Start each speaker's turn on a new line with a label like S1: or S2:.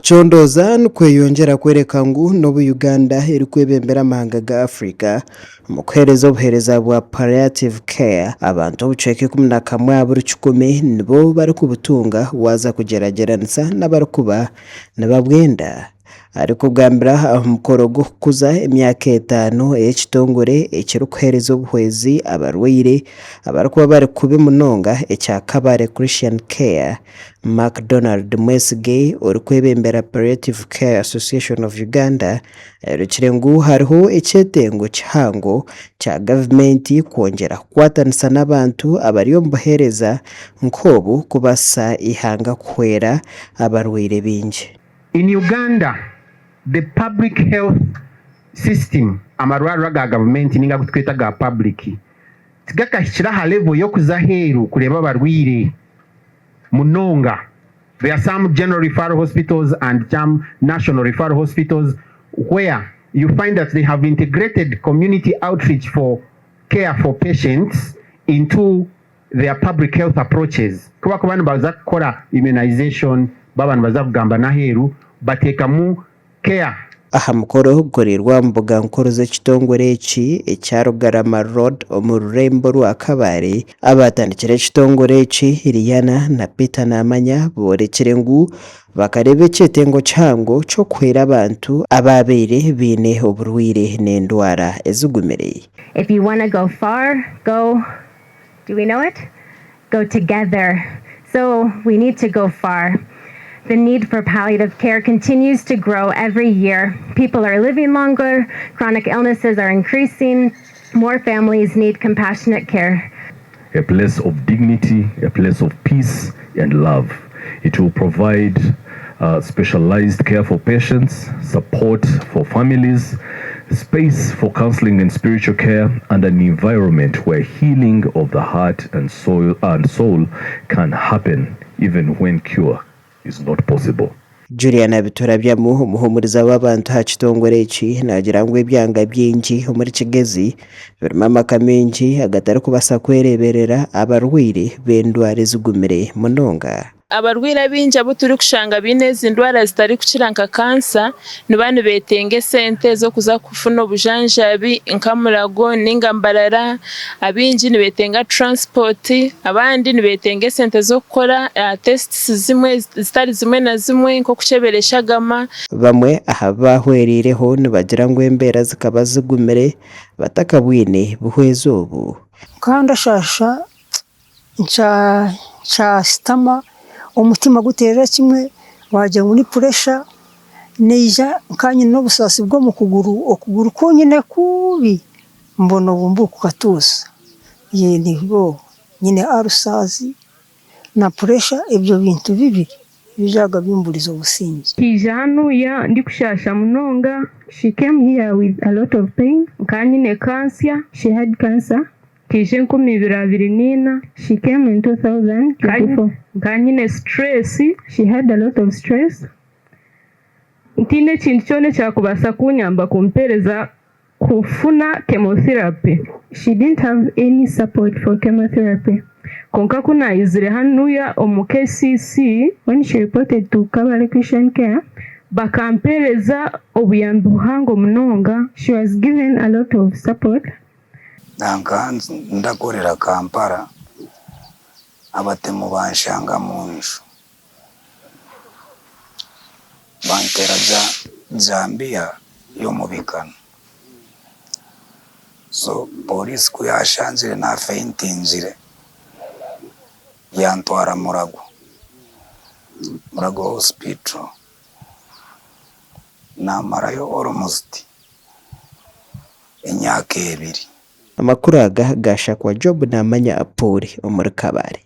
S1: Kuchondoza nukweyongera kwereka ngu nobu Uganda eri kwebembera amahanga ga Africa mu kuhereza obuhereza bwa palliative care abantu obucweke 11 aburi 10 nibo bari kubutunga waza kugerageranisa n'abari kuba nababwenda ariko gambira mukoro go kuza emyaka 5 ekitongore ekiri kuhereza obuhwezi abarwire abarikuba bari kubi munonga ekyakabare Christian Care McDonald Mwesige ori kwebembera Palliative Care Association of Uganda rukirengu hariho ekyetengo kihango kya government kwongera kwatanisa n'abantu abari ombuhereza nkobu kubasa ihanga kuhwera abarwire bingi.
S2: In Uganda, the public health system amarwaro ga government ninga kutweta ga public tigakashira ha level yo kuzaheru kureba abarwire munonga. There are some general referral hospitals and some national referral hospitals where you find that they have integrated community outreach for care for patients into their public health approaches. Kuba kubana baza kukora immunization baba baza kugamba naheru batekamu care.
S1: Aha mukoro gukorerwa mbuga nkoro z'ekitongore eki ekyarugarama road omururembo rwa Kabare abatandikira ekitongore eki Liliana na Peter Namanya borekere ngu bakarebe ekyetengo kihango cyo kwera abantu ababeire bine oburwire n'endwara ezigumereye.
S3: If you want to go far, go, do we know it? Go together. So we need to go far. The need for palliative care continues to grow every year. People are living longer, chronic illnesses are increasing, more families need compassionate care.
S4: A place of dignity, a place of peace and love. It will provide specialized care for patients, support for families, space for counseling and spiritual care, and an environment where healing of the heart and soul can happen even when cure is not possible.
S1: Juliana bitora byamu muhumuriza w'abantu ha kitongore eki nagira ngo ebyanga byingi muri kigezi birimo amakamengi agatari kubasa kwereberera abarwire b'endwara ezigumire munonga.
S5: Abarwira binja abo turi kushanga bineze indwara zitari kukiranka kansa nibanu betenge sente zo kuza kufuna obujanjabi nkamurago ningambarara abinji nibetenga transport abandi nibetenge sente zo gukora tests zimwe zitari zimwe na zimwe nko kuceberesha gama
S1: bamwe ahabahwerireho nibagira ngo embera zikaba zigumire batakabwine buhwezo ubu
S6: kandi shasha cha stama umutima guterera kimwe wajya muri pressure neja kanye no busasi bwo mu okuguru konyine kubi mbona bumbuka katusa ye niho nyine arusazi na pressure ibyo bintu bibiri bijaga bimburiza ubusinzi.
S7: Kijanu ya ndikushasha munonga. She came here with a lot of pain. Kanyine cancer, she had cancer. Kije 2024, she came in 2024. Kanyine stress, she had a lot of stress. Ntine kintu cyone cyakubasa kunyamba kumpereza kufuna chemotherapy. She didn't have any support for chemotherapy. Konka kuna izire hanuya omu KCC when she reported to Kabale Christian Care bakampereza obuyambi buhango munonga. She was given a lot of support.
S8: Ndakorera Kampala abatemu banshanga munju bantera Zambia yo mubikano so police kuyashanzire na feintinzire yantwara Murago hospital namarayo almost emyaka 2.
S1: Amakuru aga gashakwa Job Namanya Apuri omuri Kabare.